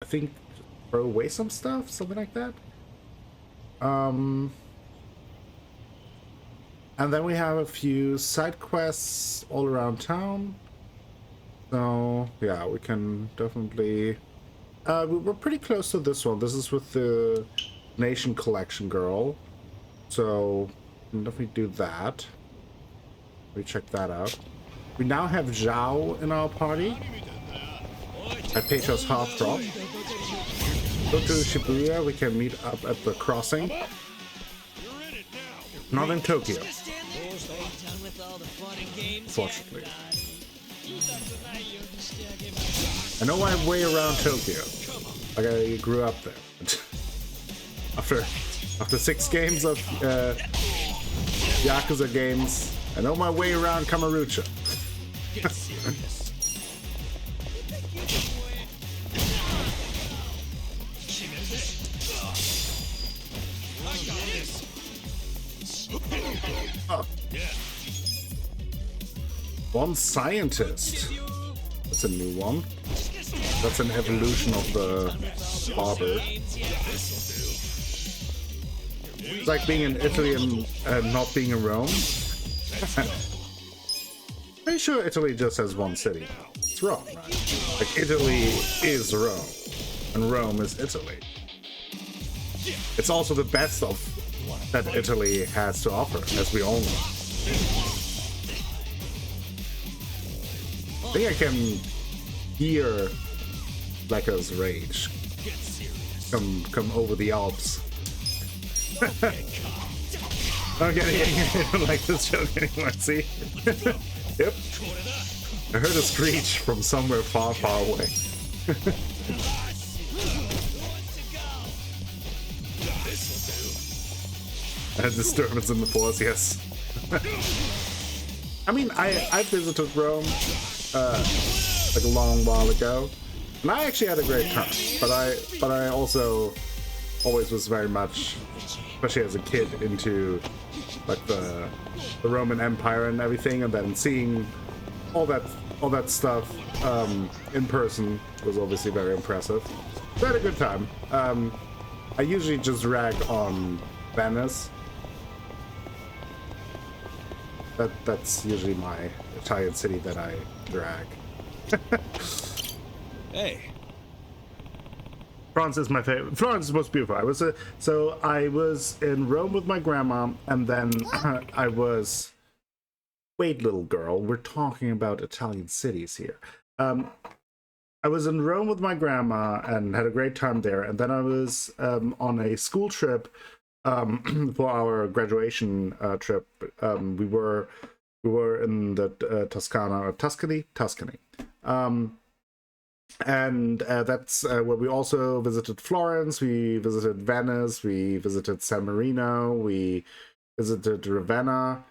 think throw away some stuff, something like that. And then we have a few side quests all around town. So yeah, we can definitely. We're pretty close to this one. This is with the Nation Collection girl, so we can definitely do that. We check that out. We now have Zhao in our party. I paid us half drop. Go to Shibuya. We can meet up at the crossing. Not in Tokyo, fortunately. I know my way around Tokyo. Like I grew up there. after 6 games of Yakuza games, I know my way around Kamurocho. Oh. One scientist. That's a new one. That's an evolution of the barber. It's like being in Italy and not being in Rome. Pretty sure Italy just has one city. It's Rome, right? Like Italy is Rome, and Rome is Italy. It's also the best of that Italy has to offer, as we all know. I think I can hear Lekka's rage come over the Alps. I'm getting I don't like this joke anymore, see? Yep. I heard a screech from somewhere far, far away. A disturbance in the force, yes. I mean, I visited Rome like a long while ago, and I actually had a great time. But I also always was very much, especially as a kid, into like the Roman Empire and everything, and then seeing all that stuff in person was obviously very impressive. So I had a good time. I usually just rag on Venice. That's usually my Italian city that I drag. Hey. Florence is my favorite. Florence is most beautiful. I was in Rome with my grandma, and then I was. Wait, little girl, we're talking about Italian cities here. I was in Rome with my grandma and had a great time there, and then I was on a school trip for our graduation trip. We were in the Tuscany. And that's where we also visited Florence, we visited Venice, we visited San Marino, we visited Ravenna,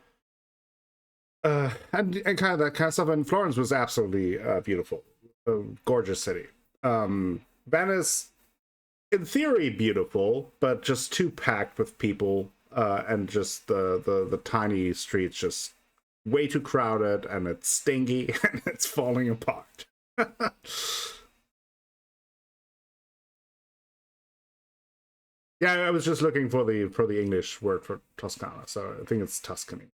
and kind of that kind of stuff. And Florence was absolutely beautiful, a gorgeous city. Venice, in theory, beautiful, but just too packed with people, and just the tiny streets just way too crowded, and it's stinky and it's falling apart. Yeah, I was just looking for the English word for Toscana, so I think it's Tuscany.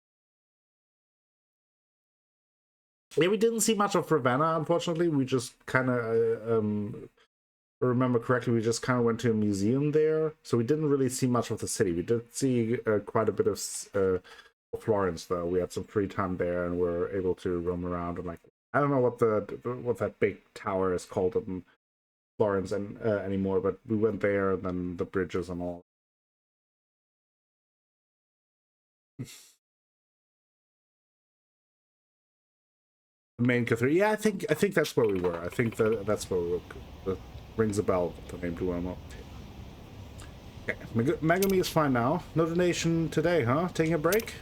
Yeah, we didn't see much of Ravenna, unfortunately. We just kind of, remember correctly, we just kind of went to a museum there, so we didn't really see much of the city. We did see quite a bit of Florence, though. We had some free time there, and were able to roam around. And like, I don't know what that big tower is called in Florence and anymore, but we went there, and then the bridges and all. The main cathedral. Yeah, I think that's where we were. I think that's where we were. That rings a bell. The name Duomo. Okay, Megami is fine now. No donation today, huh? Taking a break?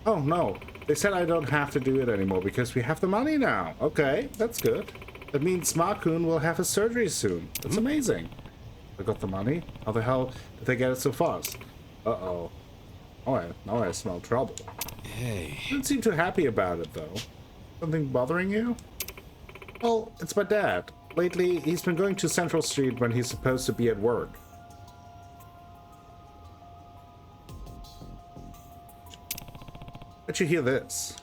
Oh no, they said I don't have to do it anymore because we have the money now. Okay, that's good. That means Smarkun will have his surgery soon. That's amazing. They got the money. How the hell did they get it so fast? Uh-oh. Now I smell trouble. Hey. You don't seem too happy about it, though. Something bothering you? Well, it's my dad. Lately, he's been going to Central Street when he's supposed to be at work. Bet you hear this.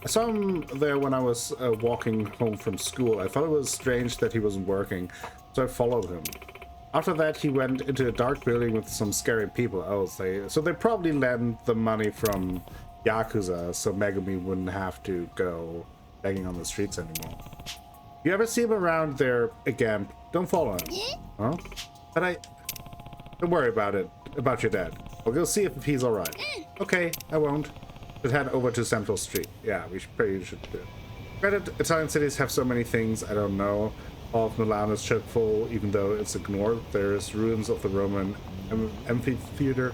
I saw him there when I was walking home from school. I thought it was strange that he wasn't working, so I followed him. After that, he went into a dark building with some scary people. Oh, so they probably lent the money from Yakuza, so Megumi wouldn't have to go begging on the streets anymore. You ever see him around there again? Don't follow him. Huh? But don't worry about it, about your dad. We'll go see if he's alright. Okay, I won't. Just head over to Central Street. Yeah, we should do it. Granted, Italian cities have so many things I don't know. All of Milan is chock full, even though it's ignored. There's ruins of the Roman amphitheater,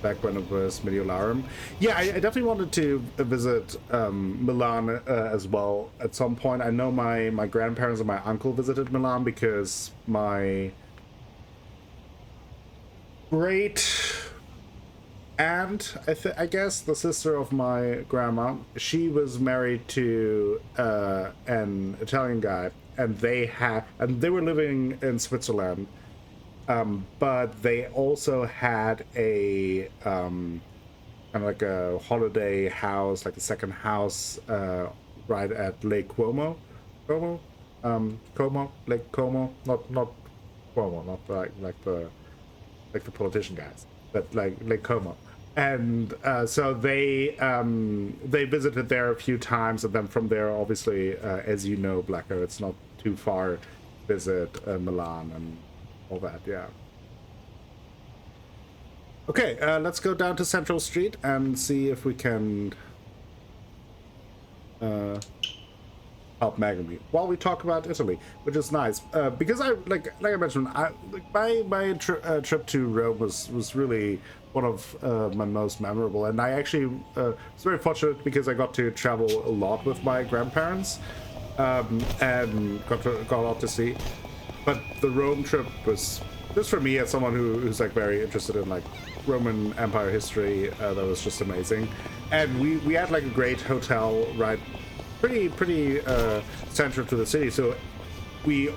back when it was Mediolarum. Yeah, I definitely wanted to visit Milan as well at some point. I know my grandparents and my uncle visited Milan because my great aunt, I guess, the sister of my grandma, she was married to an Italian guy, and they were living in Switzerland, but they also had a kind of like a holiday house, like a second house, right at Lake Como, Lake Como, not Cuomo, not like the politician guys, but like Lake Como. And so they visited there a few times, and then from there, obviously, as you know, Blacko, it's not too far to visit Milan and all that. Yeah. Okay, let's go down to Central Street and see if we can help Megumi while we talk about Italy, which is nice because I like I mentioned, my trip to Rome was really one of my most memorable, and I actually was very fortunate because I got to travel a lot with my grandparents and got a lot to see. But the Rome trip was just for me as someone who's like very interested in like Roman Empire history. That was just amazing, and we had like a great hotel right pretty central to the city, so we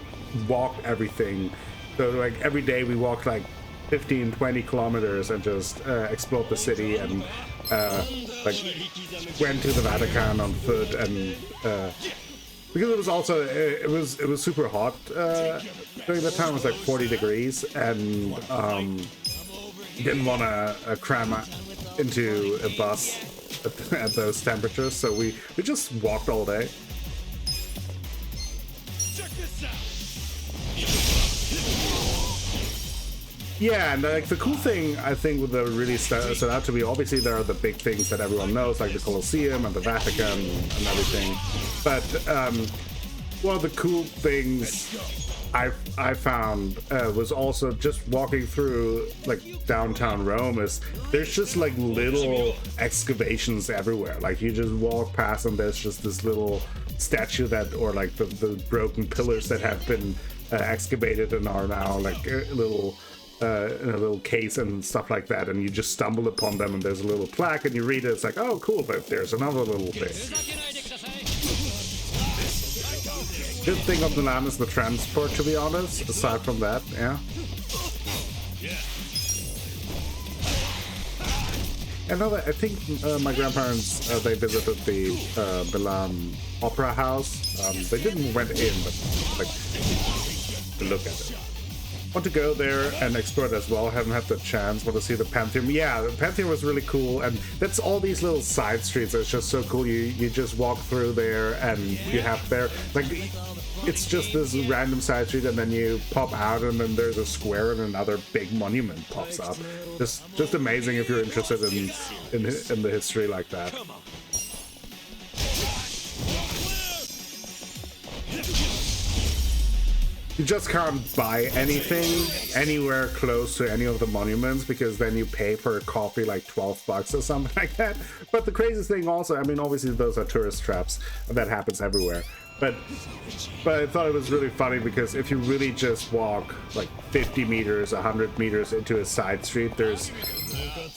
walked everything. So like every day we walked like 15-20 kilometers and just explored the city, and like went to the Vatican on foot, and because it was also it was super hot during that time. It was like 40 degrees, and didn't want to cram into a bus at those temperatures, so we just walked all day. Yeah, and like the cool thing I think that really stood out to me, obviously there are the big things that everyone knows, like the Colosseum and the Vatican and everything, but one of the cool things I found was also just walking through like downtown Rome is there's just like little excavations everywhere. Like you just walk past and there's just this little statue that, or like the broken pillars that have been excavated and are now like a little in a little case and stuff like that, and you just stumble upon them and there's a little plaque and you read it, it's like, oh cool, but there's another little thing. Good thing of Milan is the transport, to be honest, aside from that, yeah. I think my grandparents, they visited the Milan Opera House. They didn't went in, but like to look at it. Want to go there and explore it as well. Haven't had the chance. Want to see the Pantheon. Yeah, the Pantheon was really cool, and that's all these little side streets. It's just so cool. You just walk through there, and you have there like it's just this random side street, and then you pop out, and then there's a square, and another big monument pops up. Just amazing if you're interested in the history like that. You just can't buy anything anywhere close to any of the monuments, because then you pay for a coffee like $12 or something like that. But the craziest thing also, I mean, obviously those are tourist traps, and that happens everywhere. But I thought it was really funny because if you really just walk like 50 meters, 100 meters into a side street, there's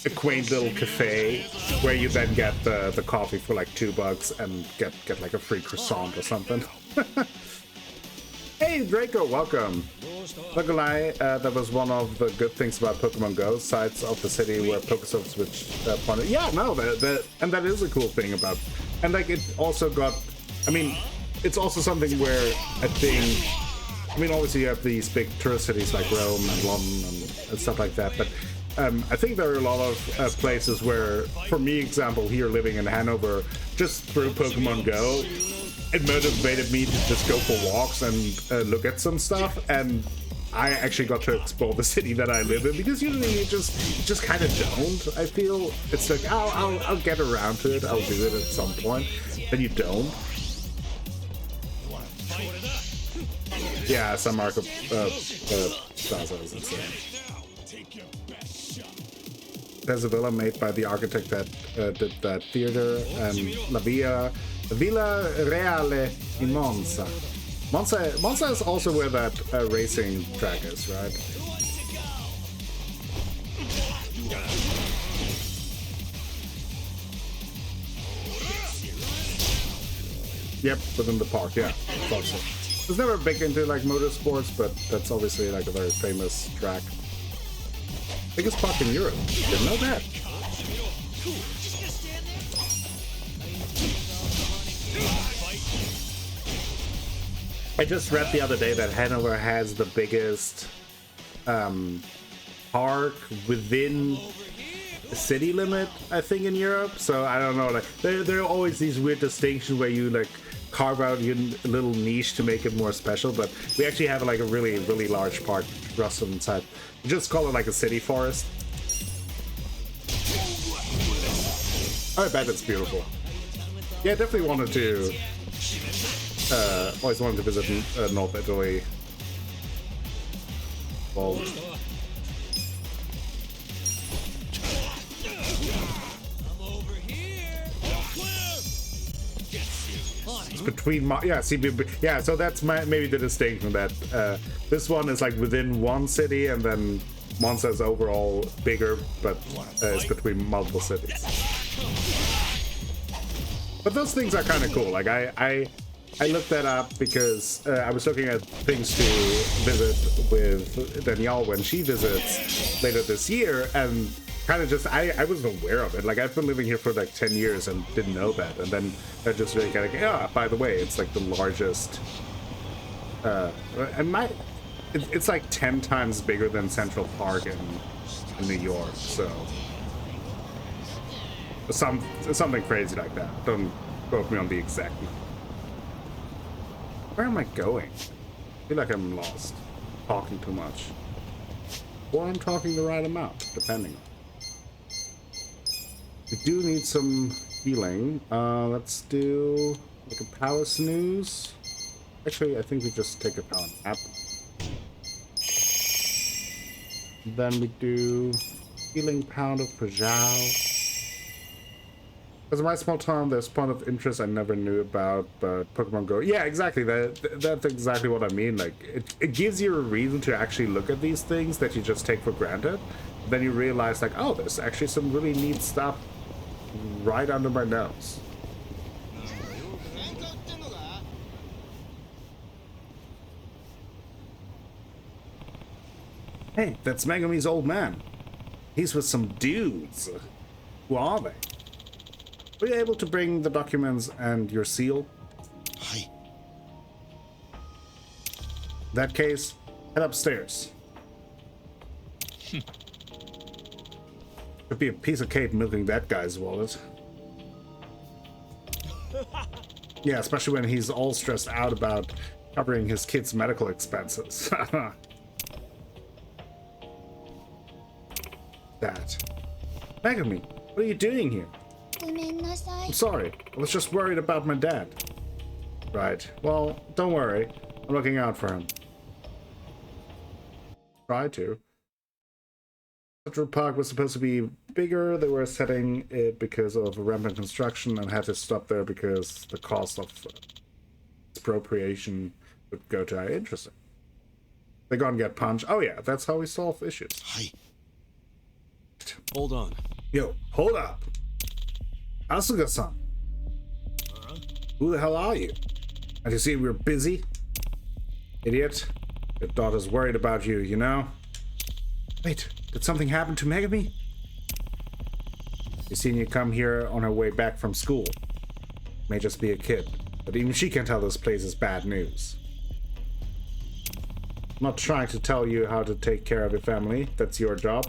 a quaint little cafe where you then get the coffee for like $2 and get like a free croissant or something. Hey, Draco, welcome. Not gonna lie, that was one of the good things about Pokemon Go, sides of the city where Pokestops which pointed. Yeah, no, and that is a cool thing about. And like, it also got. I mean, it's also something where I think. I mean, obviously you have these big tourist cities like Rome and London and stuff like that, but I think there are a lot of places where, for me, example, here living in Hanover, just through Pokemon Go, it motivated me to just go for walks and look at some stuff, and I actually got to explore the city that I live in, because usually you just kind of don't. I feel it's like, I'll get around to it, I'll do it at some point, then you don't. Yeah, San Marco Plaza is insane. There's a villa made by the architect that did that theater, La Villa Reale in Monza. Monza is also where that racing track is, right? Yep, within the park, yeah. Also. I was never big into like motorsports, but that's obviously like a very famous track. Biggest park in Europe. Didn't know that. I just read the other day that Hanover has the biggest park within the city limit, I think, in Europe. So I don't know, like there are always these weird distinctions where you like carve out your little niche to make it more special, but we actually have like a really large park rusted inside. We just call it like a city forest. I bet it's beautiful. Yeah, definitely wanted to always wanted to visit North Italy. Well, between yeah, so that's maybe the distinction, that this one is like within one city, and then Monza is overall bigger, but it's between multiple cities. But those things are kind of cool. Like I looked that up because I was looking at things to visit with Danielle when she visits later this year, and kind of just I wasn't aware of it. Like, I've been living here for like 10 years and didn't know that, and then I just really kind of, yeah, by the way, it's like the largest it's like 10 times bigger than Central Park in New York, so something crazy like that. Don't quote me on the exact number. Where am I going? I feel like I'm lost, talking too much, or I'm talking the right amount, depending. We do need some healing. Let's do like a power snooze. Actually, I think we just take a power nap. Then we do healing pound of Pajal. As in my small town, there's point of interest I never knew about, but Pokemon Go. Yeah, exactly. That's exactly what I mean. Like, it gives you a reason to actually look at these things that you just take for granted. Then you realize, like, oh, there's actually some really neat stuff right under my nose. Hey, that's Megami's old man. He's with some dudes. Who are they? Were you able to bring the documents and your seal? Hi. In that case, head upstairs. Could be a piece of cake milking that guy's wallet. Yeah, especially when he's all stressed out about covering his kid's medical expenses. That. Megami, what are you doing here? I'm sorry, I was just worried about my dad. Right, well, don't worry. I'm looking out for him. Try to. Central Park was supposed to be bigger. They were setting it because of rampant construction and had to stop there because the cost of expropriation would go to interesting. They're gonna get punched. Oh yeah, that's how we solve issues. Hi. Hold on. Yo, hold up. Asuka-san. Who the hell are you? And you see we're busy? Idiot. Your daughter's worried about you, you know? Wait, did something happen to Megami? She's seen you come here on her way back from school. May just be a kid, but even she can tell this place is bad news. I'm not trying to tell you how to take care of your family. That's your job.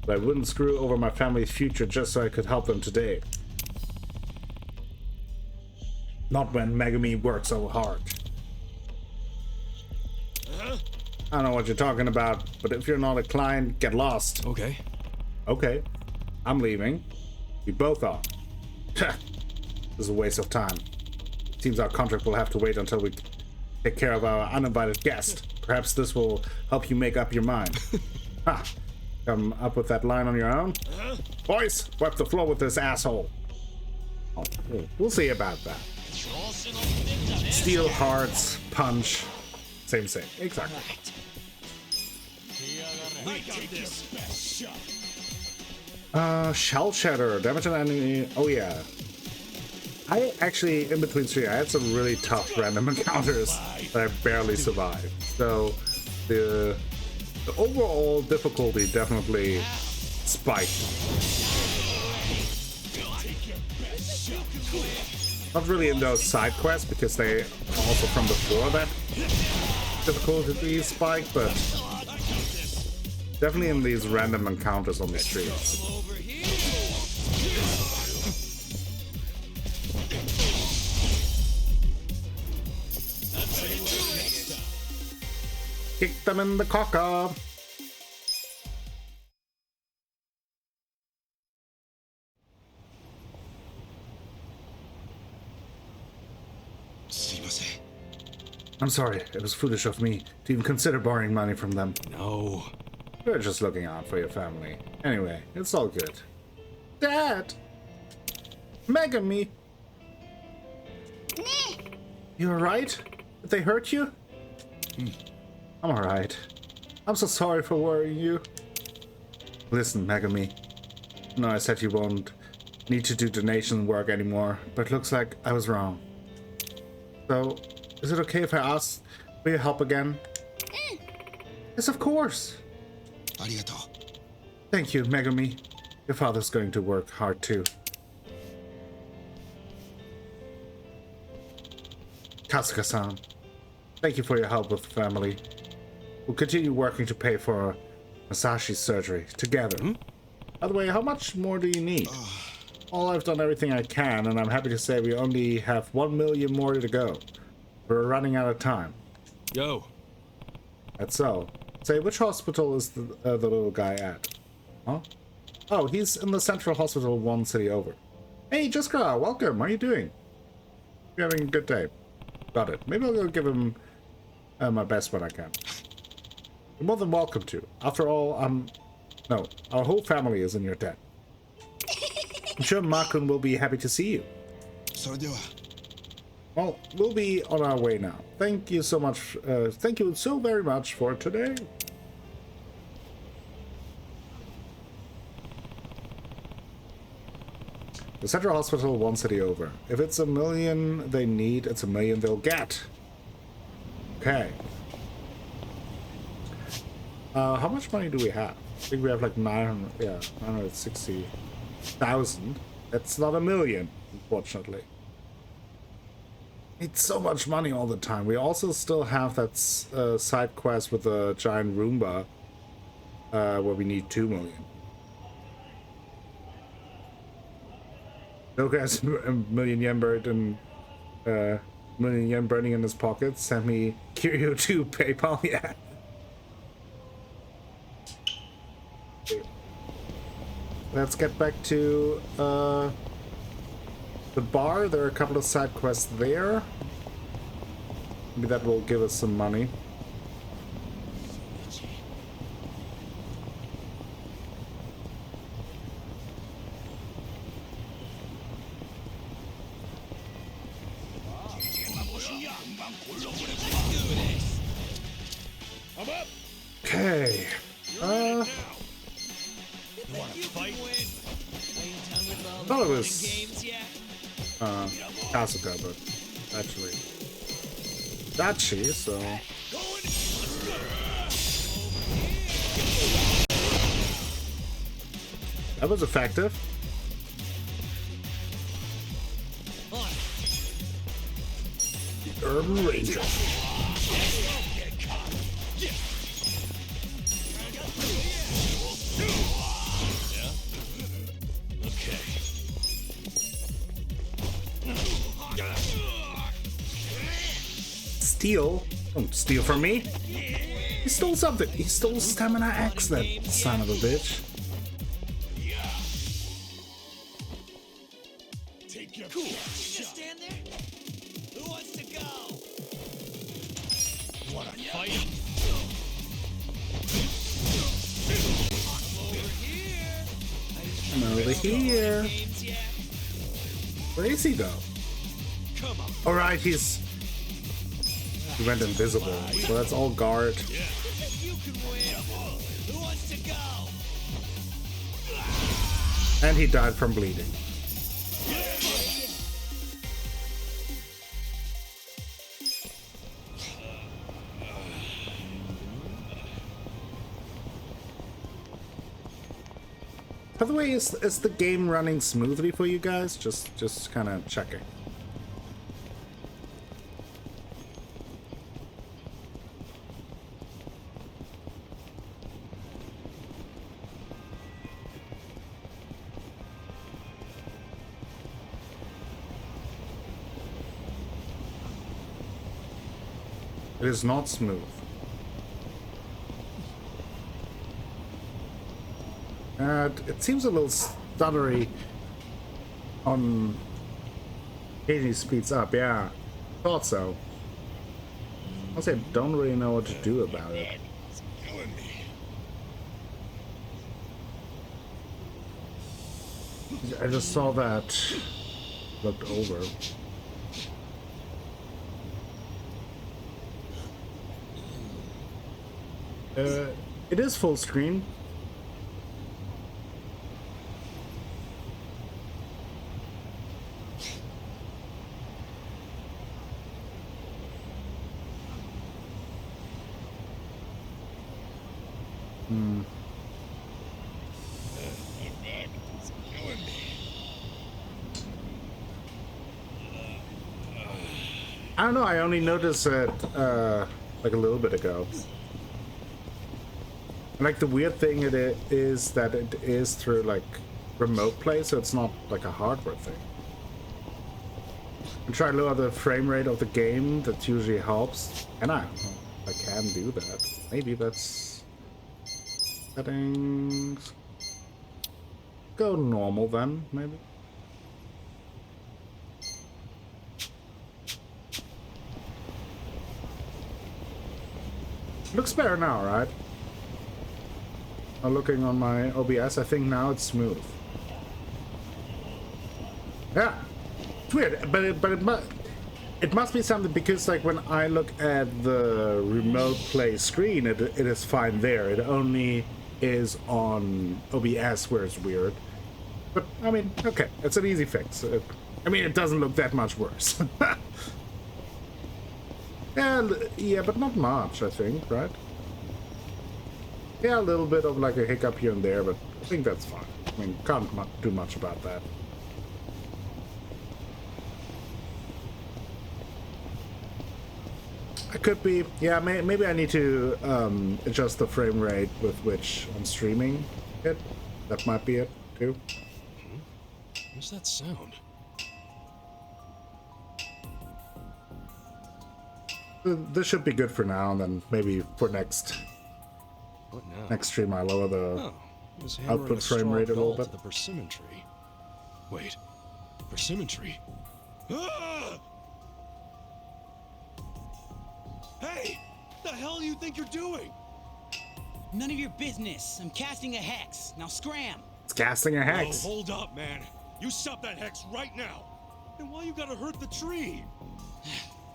But I wouldn't screw over my family's future just so I could help them today. Not when Megami works so hard. I don't know what you're talking about, but if you're not a client, get lost. Okay. Okay. I'm leaving. We both are. This is a waste of time. Seems our contract will have to wait until we take care of our uninvited guest. Perhaps this will help you make up your mind. Ha! Come up with that line on your own? Boys, wipe the floor with this asshole. Oh, we'll see about that. Steel, hearts, punch. Same. Exactly. Shell shatter. Damage an enemy. Oh, yeah. I actually, in between three, I had some really tough random encounters that I barely survived. So, the overall difficulty definitely spiked. Not really in those side quests because they also from before that difficulty spiked, but definitely in these random encounters on the streets. Kick them in the cocker. I'm sorry, it was foolish of me to even consider borrowing money from them. No. We're just looking out for your family. Anyway, it's all good. Dad! Megami! You alright? Did they hurt you? I'm alright. I'm so sorry for worrying you. Listen, Megami. No, I said you won't need to do donation work anymore, but it looks like I was wrong. So, is it okay if I ask for your help again? Yes, of course. Thank you, Megami. Your father's going to work hard too. Kasuga-san, thank you for your help with the family. We'll continue working to pay for Masashi's surgery together. By the way, how much more do you need? Well, I've done everything I can, and I'm happy to say we only have 1 million more to go. We're running out of time. Yo. That's so. Say, which hospital is the little guy at? Huh? Oh, he's in the central hospital 1 city over. Hey, Jiskra, welcome. How are you doing? You're having a good day. Got it. Maybe I'll go give him my best when I can. You're more than welcome to. After all, no, our whole family is in your debt. I'm sure Makun will be happy to see you. Well, we'll be on our way now. Thank you so much. Thank you so very much for today. The Central Hospital 1 city over. If it's 1 million they need, it's 1 million they'll get. Okay. How much money do we have? I think we have like 960,000. That's not 1 million, unfortunately. Need so much money all the time. We also still have that side quest with the giant Roomba, where we need 2 million. Doka has 1 million yen buried in, 1 million yen burning in his pocket. Send me Kiryu to PayPal. Yeah. Let's get back to the bar. There are a couple of side quests there. Maybe that will give us some money. Okay. I thought it was Kasuga, but actually Dachi, so That was effective. The Urban Ranger. Steal? Don't steal from me. He stole something. He stole Stamina X, that son of a bitch. Take your cool. Just stand there. Who wants to go? What a fight! I'm over here. Where is he though? Come on. All right, he went invisible. So that's all guard. You can win. Who wants to go? And he died from bleeding. By the way, is the game running smoothly for you guys? Just kind of checking. It is not smooth. It seems a little stuttery on occasionally speeds up, yeah. Thought so. Honestly, I don't really know what to do about it. It's killing me. I just saw that looked over. It is full screen. It's killing me. I don't know, I only noticed it like a little bit ago. Like the weird thing is that it is through like remote play, so it's not like a hardware thing. I try to lower the frame rate of the game, that usually helps. And I can do that. Maybe that's settings. Go normal then, maybe. Looks better now, right? Looking on my OBS, I think now it's smooth. Yeah, it's weird, but it must be something, because like when I look at the remote play screen, it is fine there. It only is on OBS where it's weird. But I mean, okay, it's an easy fix. I mean, it doesn't look that much worse. Yeah, but not much, I think, right? Yeah, a little bit of like a hiccup here and there, but I think that's fine. I mean, can't do much about that. I could be, yeah, maybe I need to adjust the frame rate with which I'm streaming it. That might be it, too. What's that sound? This should be good for now, and then maybe for next What now? stream I lower the Oh, he was hammering output a frame straw rate a little bell bit. to the persimmon tree. Wait, persimmon tree? Ah! Hey, the hell do you think you're doing? None of your business. I'm casting a hex. Now scram. It's casting a Oh, hex. hold up, man. You stop that hex right now. And why you gotta hurt the tree?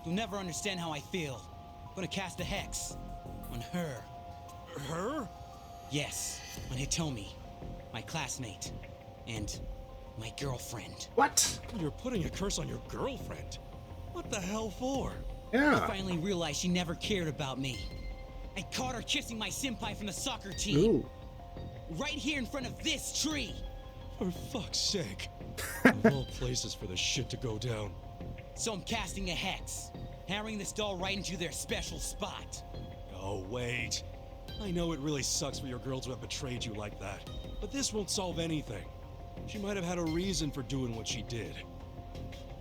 You'll never understand how I feel. I'm gonna cast a hex on her. Her? Yes, on Hitomi, my classmate, and my girlfriend. What? You're putting a curse on your girlfriend. What the hell for? I Yeah. finally realized she never cared about me. I caught her kissing my senpai from the soccer team. Ooh. Right here in front of this tree. For fuck's sake. Of all places for the shit to go down. So I'm casting a hex, hammering this doll right into their special spot. Oh, wait. I know it really sucks for your girl to have betrayed you like that, but this won't solve anything. She might have had a reason for doing what she did.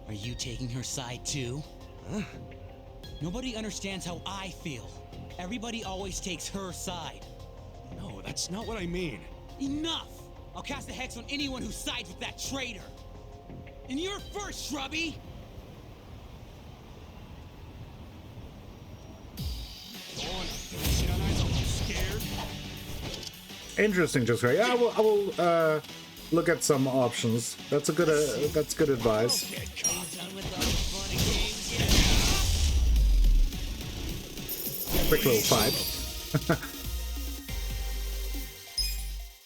Are you taking her side too? Huh? Nobody understands how I feel. Everybody always takes her side. No, that's not what I mean. Enough! I'll cast a hex on anyone who sides with that traitor. And you're first, Shrubby! Go on, shit on eyes, I'm scared. Interesting, just right. Yeah, I will look at some options. That's a good that's good advice. Are you done with all the fun and games yet? Quick little fight.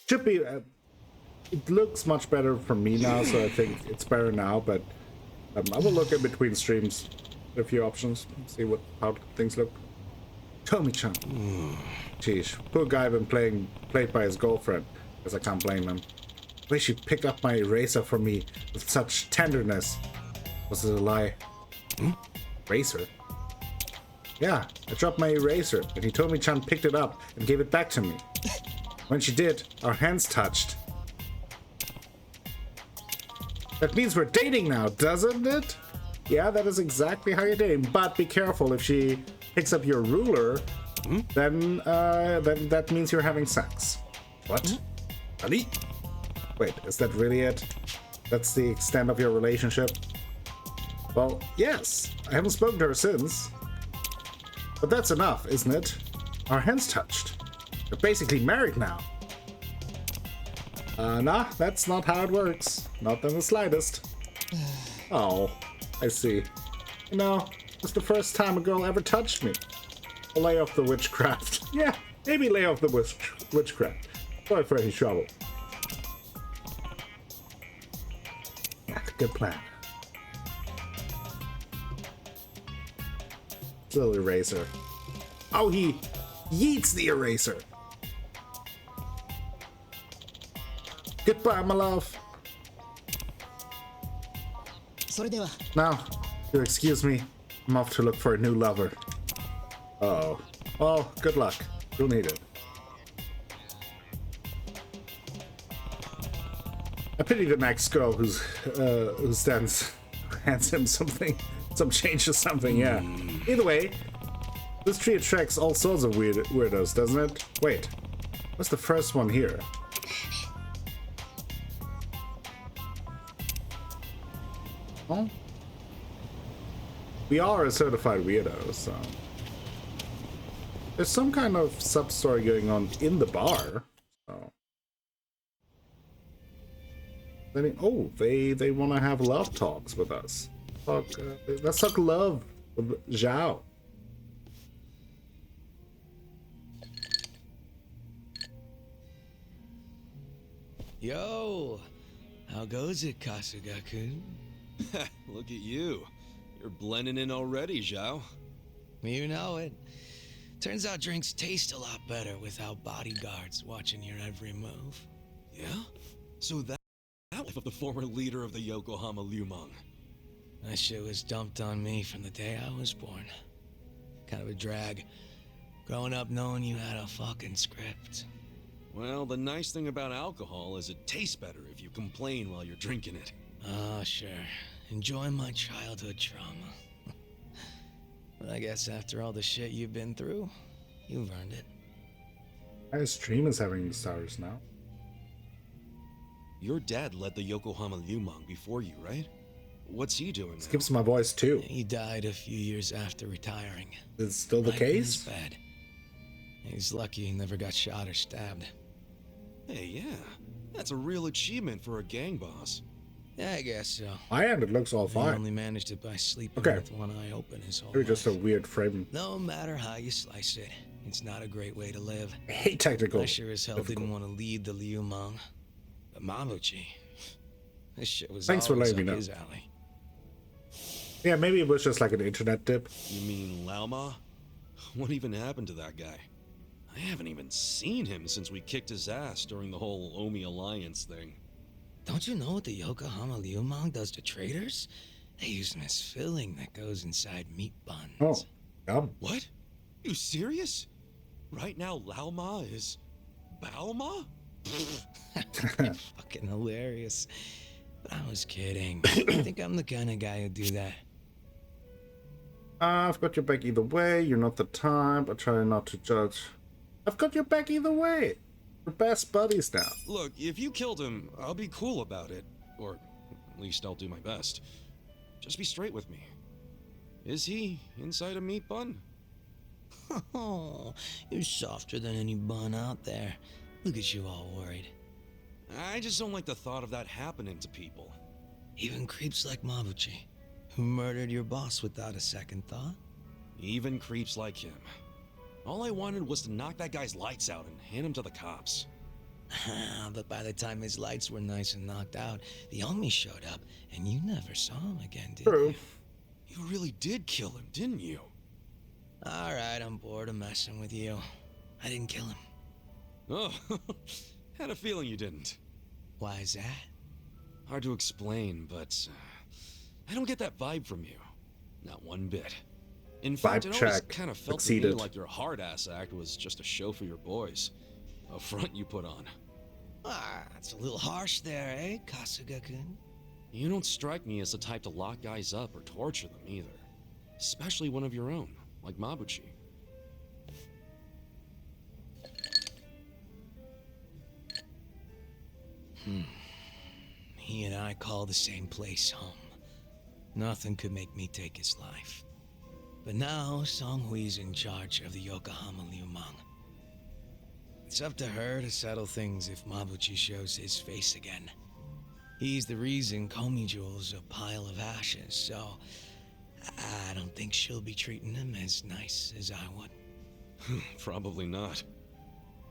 Should be. It looks much better for me now, so I think it's better now. But I will look in between streams, a few options, see how things look. Tommy-chan. Jeez, poor guy been played by his girlfriend, because I can't blame him. The way she picked up my eraser from me with such tenderness. Was it a lie? Eraser? Yeah, I dropped my eraser, and he told me Chan picked it up and gave it back to me. When she did, our hands touched. That means we're dating now, doesn't it? Yeah, that is exactly how you're dating. But be careful, if she picks up your ruler, then that means you're having sex. What? Ali? Wait, is that really it? That's the extent of your relationship? Well, yes. I haven't spoken to her since. But that's enough, isn't it? Our hands touched. We're basically married now. Nah, that's not how it works. Not in the slightest. Oh, I see. You know, it's the first time a girl ever touched me. I'll lay off the witchcraft. Yeah, maybe lay off the witchcraft. Sorry for any trouble. Yeah, good plan. Little eraser. Oh, he yeets the eraser. Goodbye, my love. Now, you excuse me. I'm off to look for a new lover. Uh-oh. Well, good luck. You'll need it. I pity the next girl who hands him something, some change or something. Yeah. Either way, this tree attracts all sorts of weirdos, doesn't it? Wait, what's the first one here? Oh, we are a certified weirdo, so there's some kind of sub-story going on in the bar. So. Oh, they want to have love talks with us. Let's talk love with Zhao. Yo, how goes it, Kasuga-kun? Look at you. You're blending in already, Zhao. You know it. Turns out drinks taste a lot better without bodyguards watching your every move. Yeah? So that life of the former leader of the Yokohama Lumang. That shit was dumped on me from the day I was born. Kind of a drag. Growing up knowing you had a fucking script. Well, the nice thing about alcohol is it tastes better if you complain while you're drinking it. Oh, sure. Enjoy my childhood trauma. But I guess after all the shit you've been through, you've earned it. My stream is having stars now. Your dad led the Yokohama Lumang before you, right? What's he doing now? Skips my voice too. He died a few years after retiring. Is it still the Right in his case? bed. He's lucky he never got shot or stabbed. Hey, yeah. That's a real achievement for a gang boss. Yeah, I guess so. My end, it looks all He fine. only managed it by sleeping Okay. with one eye open his whole Maybe just a life. weird frame. No matter how you slice it, it's not a great way to live. I hate technical. I sure as hell didn't difficult. want to lead the Liumang. But Mabuchi, this shit was Thanks for always letting me up know. his alley. Yeah, maybe it was just like an internet dip. You mean Laoma? What even happened to that guy? I haven't even seen him since we kicked his ass during the whole Omi Alliance thing. Don't you know what the Yokohama Liumang does to traders? They use them as filling that goes inside meat buns. Oh, yeah. What? You serious? Right now, Lao Ma is Bao Ma? Fucking hilarious. But I was kidding. I think I'm the kind of guy who'd do that. I've got your back either way. You're not the type. I try not to judge. I've got your back either way. We're best buddies now. Look, if you killed him, I'll be cool about it. Or at least I'll do my best. Just be straight with me. Is he inside a meat bun? Oh, you're softer than any bun out there. Look at you all worried. I just don't like the thought of that happening to people. Even creeps like Mabuchi, who murdered your boss without a second thought. Even creeps like him. All I wanted was to knock that guy's lights out and hand him to the cops. But by the time his lights were nice and knocked out, the Omi showed up, and you never saw him again, did True. you? You really did kill him, didn't you? All right, I'm bored of messing with you. I didn't kill him. Oh, had a feeling you didn't. Why is that? Hard to explain, but I don't get that vibe from you. Not one bit. In fact, Vibe it always check. kind of felt Succeeded. to me like your hard-ass act was just a show for your boys. A front you put on. Ah, that's a little harsh there, eh, Kasuga-kun? You don't strike me as the type to lock guys up or torture them either. Especially one of your own, like Mabuchi. He and I call the same place home. Nothing could make me take his life. But now, Songhui's in charge of the Yokohama Liumang. It's up to her to settle things if Mabuchi shows his face again. He's the reason Komiju's a pile of ashes, so I don't think she'll be treating him as nice as I would. Probably not.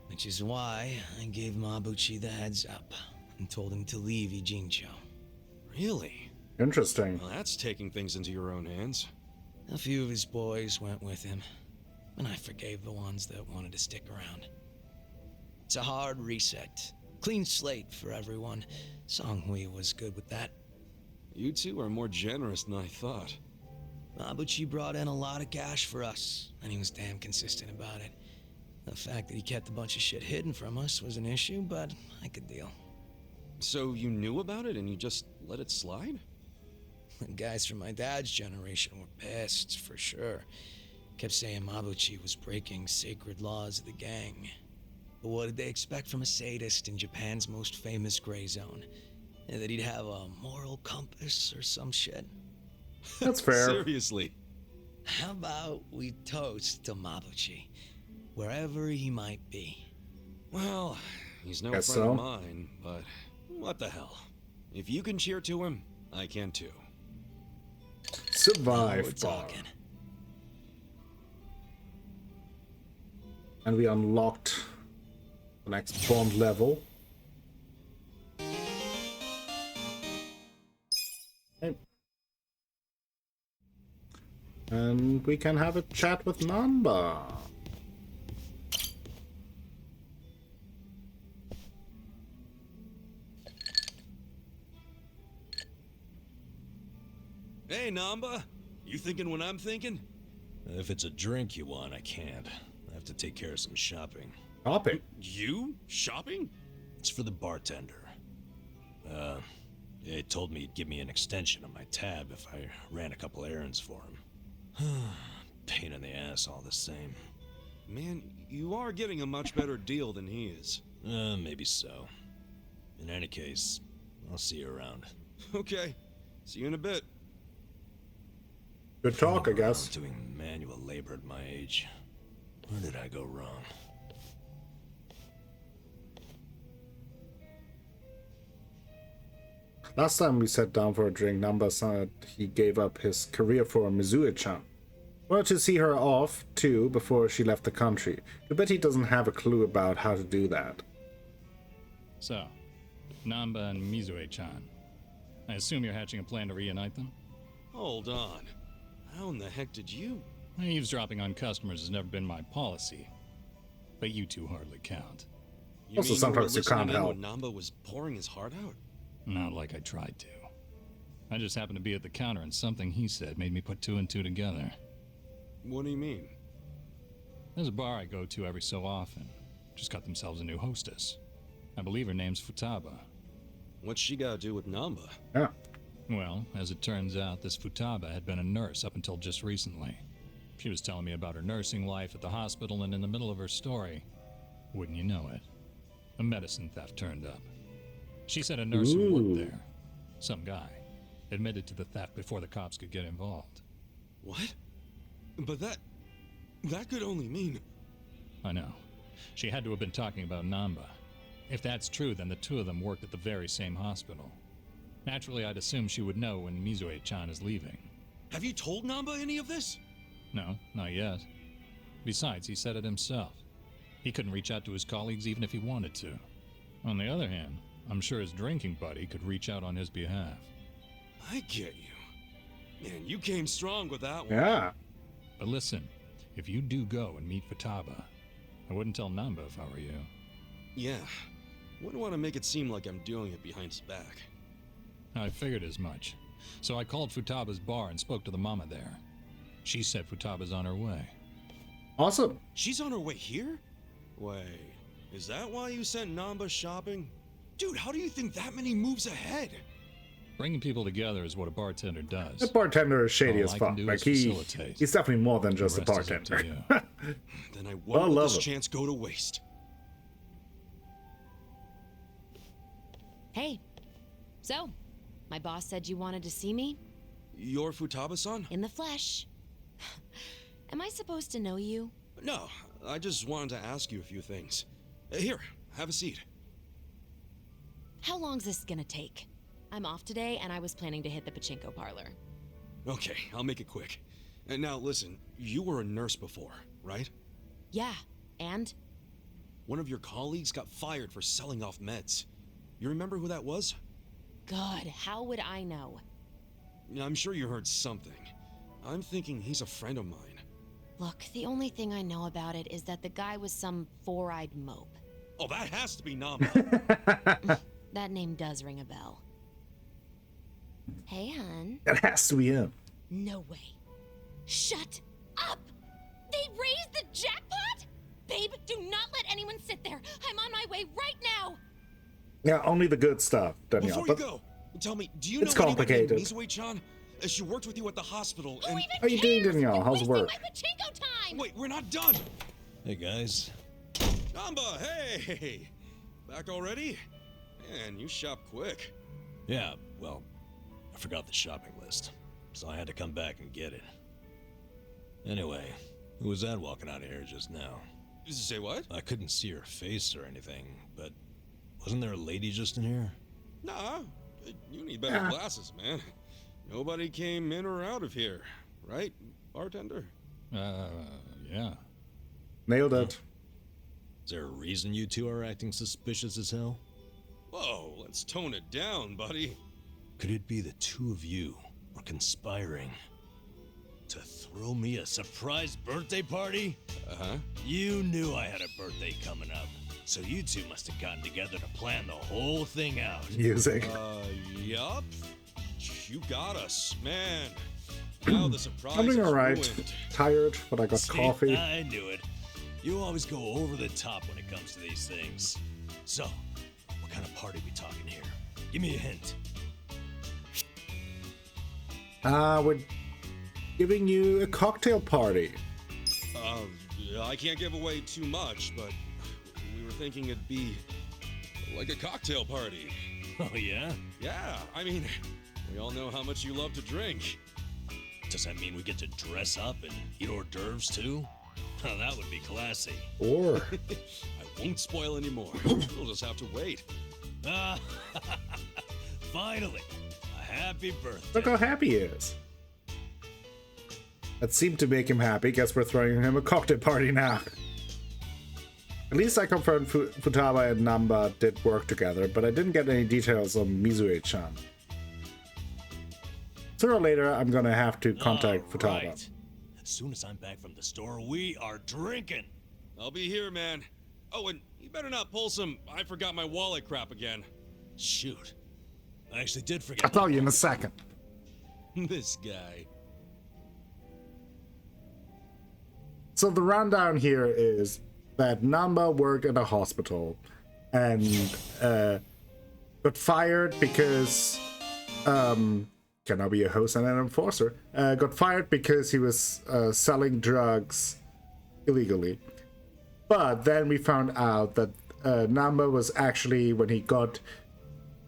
Which is why I gave Mabuchi the heads up and told him to leave Ijincho. Really? Interesting. Well, that's taking things into your own hands. A few of his boys went with him, and I forgave the ones that wanted to stick around. It's a hard reset. Clean slate for everyone. Songhui was good with that. You two are more generous than I thought. Mabuchi brought in a lot of cash for us, and he was damn consistent about it. The fact that he kept a bunch of shit hidden from us was an issue, but I could deal. So you knew about it and you just let it slide? The guys from my dad's generation were pissed, for sure. Kept saying Mabuchi was breaking sacred laws of the gang. But what did they expect from a sadist in Japan's most famous gray zone? That he'd have a moral compass or some shit? That's fair. Seriously. How about we toast to Mabuchi, wherever he might be? Well, he's no Guess friend so. of mine, but what the hell? If you can cheer to him, I can too. Now Survive we're bar. talking. And we unlocked the next Bond level. Okay. And we can have a chat with Namba. Hey, Namba. You thinking what I'm thinking? If it's a drink you want, I can't. I have to take care of some shopping. Topic. You? Shopping? It's for the bartender. It told me he'd give me an extension on my tab if I ran a couple errands for him. Pain in the ass all the same. Man, you are getting a much better deal than he is. Maybe so. In any case, I'll see you around. Okay. See you in a bit. Good talk, I Running around guess. Doing manual labor at my age. Where did I go wrong? Last time we sat down for a drink, Namba said he gave up his career for Mizue-chan. Wanted to see her off, too, before she left the country. I bet he doesn't have a clue about how to do that. So, Namba and Mizue-chan. I assume you're hatching a plan to reunite them? Hold on. How in the heck did you? Eavesdropping on customers has never been my policy. But you two hardly count. You Also, mean you were sometimes you can't listening in help. when Namba was pouring his heart out? Not like I tried to. I just happened to be at the counter and something he said made me put two and two together. What do you mean? There's a bar I go to every so often. Just got themselves a new hostess. I believe her name's Futaba. What's she got to do with Namba? Yeah. Well, as it turns out, this Futaba had been a nurse up until just recently. She was telling me about her nursing life at the hospital, and in the middle of her story, wouldn't you know it, a medicine theft turned up. She said a nurse who worked there, some guy, admitted to the theft before the cops could get involved. What? But that could only mean... I know. She had to have been talking about Namba. If that's true, then the two of them worked at the very same hospital. Naturally, I'd assume she would know when Mizue-chan is leaving. Have you told Namba any of this? No, not yet. Besides, he said it himself. He couldn't reach out to his colleagues even if he wanted to. On the other hand, I'm sure his drinking buddy could reach out on his behalf. I get you. Man, you came strong with that one. Yeah. But listen, if you do go and meet Futaba, I wouldn't tell Namba if I were you. Yeah. Wouldn't want to make it seem like I'm doing it behind his back. I figured as much. So I called Futaba's bar and spoke to the mama there. She said Futaba's on her way. Awesome. She's on her way here? Wait, is that why you sent Namba shopping? Dude, how do you think that many moves ahead? Bringing people together is what a bartender does. The bartender is shady All as I can fuck. do Like is he's facilitate. definitely more than just a The rest is up to bartender. you. Then I I won't let love this it. chance go to waste. Hey, so, my boss said you wanted to see me? You're Futaba-san? In the flesh. Am I supposed to know you? No, I just wanted to ask you a few things. Here, have a seat. How long's this gonna take? I'm off today, and I was planning to hit the pachinko parlor. Okay, I'll make it quick. And now listen, you were a nurse before, right? Yeah, and? One of your colleagues got fired for selling off meds. You remember who that was? God, how would I know? I'm sure you heard something. I'm thinking he's a friend of mine. Look, the only thing I know about it is that the guy was some four-eyed mope. Oh, that has to be Namba. That name does ring a bell. Hey, hun. That has to be him. No way. Shut up! They raised the jackpot? Babe, do not let anyone sit there. I'm on my way right now. Yeah, only the good stuff, Danielle. Before you But go, tell me, do you It's know anyone named complicated. Mizue-chan? She worked with you at the hospital, Who and... even How you doing, cares? Danielle? You're How's wasting work? my pachinko time! Wait, we're not done! Hey guys. Namba, hey! Back already? Man, you shop quick. Yeah, well, I forgot the shopping list, so I had to come back and get it. Anyway, who was that walking out of here just now? Say what? I couldn't see her face or anything, but wasn't there a lady just in here? Nah, you need better glasses, man. Nobody came in or out of here, right, bartender? Yeah. nailed it. Is there a reason you two are acting suspicious as hell? Whoa, let's tone it down, buddy. Could it be the two of you were conspiring to throw me a surprise birthday party? Uh-huh. You knew I had a birthday coming up, so you two must have gotten together to plan the whole thing out. Music. Yup. You got us, man. Now the surprise I'm doing is alright. ruined. Tired, but I got See, coffee. I knew it. You always go over the top when it comes to these things. So, what kind of party we talking here? Give me a hint. We're giving you a cocktail party. I can't give away too much, but we were thinking it'd be like a cocktail party. Oh yeah? Yeah, I mean, we all know how much you love to drink. Does that mean we get to dress up and eat hors d'oeuvres too? Oh, that would be classy. Or I won't spoil any more. We'll just have to wait. Ah, finally, a happy birthday. look how happy he is. That seemed to make him happy. Guess we're throwing him a cocktail party now. At least I confirmed Futaba and Namba did work together, but I didn't get any details on Mizue-chan. Sooner or later, I'm gonna have to contact All Futaba. right. As soon as I'm back from the store, we are drinking. I'll be here, man. Oh, and you better not pull some I forgot my wallet crap again. Shoot. I actually did forget. I'll tell you in a second. This guy. So the rundown here is that Namba worked at a hospital and got fired because can now be a host and an enforcer. Got fired because he was selling drugs illegally. But then we found out that Namba was actually, when he got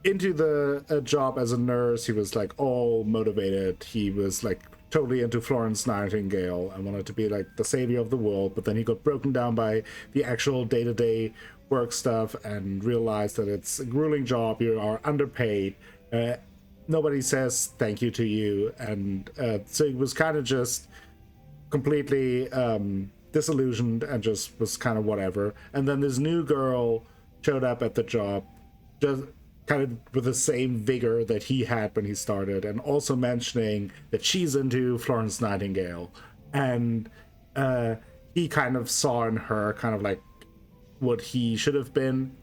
into the job as a nurse, he was like all motivated. He was like totally into Florence Nightingale and wanted to be like the savior of the world. But then he got broken down by the actual day-to-day work stuff and realized that it's a grueling job. You are underpaid. Nobody says thank you to you. And so he was kind of just completely disillusioned and just was kind of whatever. And then this new girl showed up at the job, just kind of with the same vigor that he had when he started, and also mentioning that she's into Florence Nightingale. And he kind of saw in her kind of like what he should have been.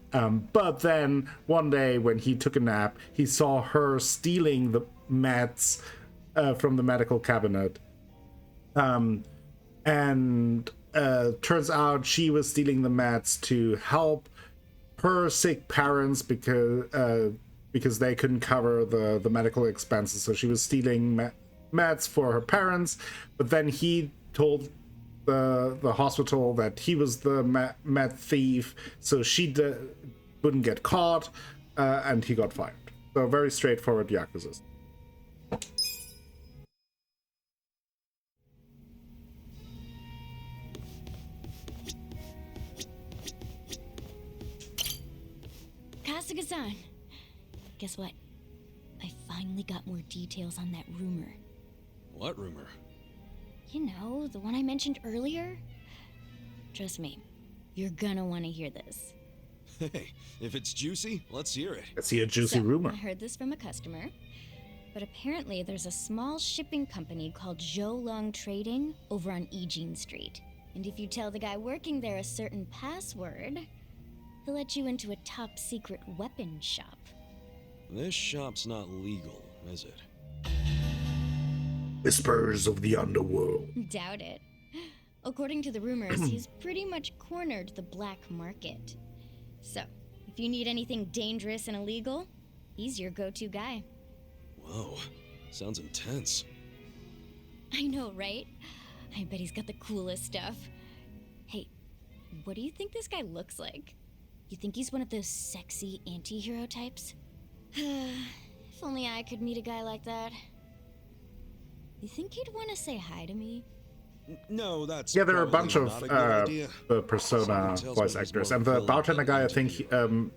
But then one day when he took a nap, he saw her stealing the meds from the medical cabinet. And turns out she was stealing the meds to help her sick parents because they couldn't cover the medical expenses. So she was stealing meds for her parents. But then he told the hospital that he was the med thief, so she wouldn't get caught, and he got fired. So very straightforward Yakuza. Kasuga-san, guess what? I finally got more details on that rumor. What rumor? You know, the one I mentioned earlier? Trust me, you're gonna want to hear this. Hey, if it's juicy, let's hear it. Let's see a juicy rumor. I heard this from a customer, but apparently there's a small shipping company called Zhoulong Trading over on Eugene Street. And if you tell the guy working there a certain password, he'll let you into a top secret weapon shop. This shop's not legal, is it? Whispers of the underworld. Doubt it. According to the rumors, he's pretty much cornered the black market. So, if you need anything dangerous and illegal, he's your go-to guy. Whoa, sounds intense. I know, right? I bet he's got the coolest stuff. Hey, what do you think this guy looks like? You think he's one of those sexy anti-hero types? If only I could meet a guy like that. You think he'd want to say hi to me? No, that's Yeah, there are a bunch of not a good idea. Persona Something tells me voice he's actors, more and the villain bartender guy, I than think, hero.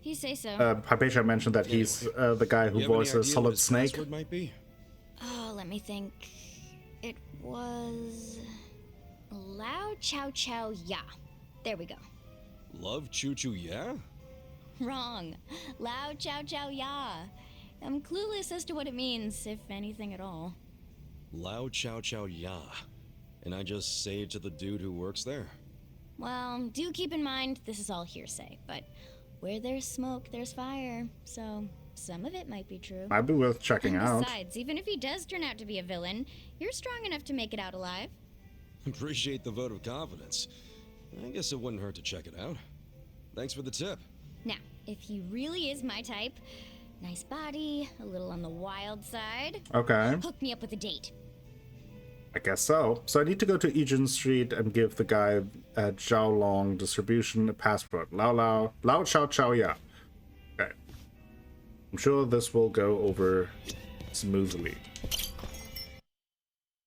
You say so. Hypatia mentioned that he's the guy who You have any voices idea what Solid his Snake. password might be? Oh, let me think. It was... Lao Chow Chow Ya. There we go. Love Choo Choo Yeah? Wrong. Lao Chow Chow Ya. I'm clueless as to what it means, if anything at all. Lao Chow Chow Ya. And I just say it to the dude who works there. Well, do keep in mind, this is all hearsay, but where there's smoke, there's fire, so some of it might be true. Might be worth checking out. Besides, even if he does turn out to be a villain, you're strong enough to make it out alive. Appreciate the vote of confidence. I guess it wouldn't hurt to check it out. Thanks for the tip. Now, if he really is my type, nice body, a little on the wild side, Okay, hook me up with a date. I guess so. So I need to go to Eugene Street and give the guy at Zhao Long Distribution a password. Lao Chow Chow Ya. Okay. I'm sure this will go over smoothly.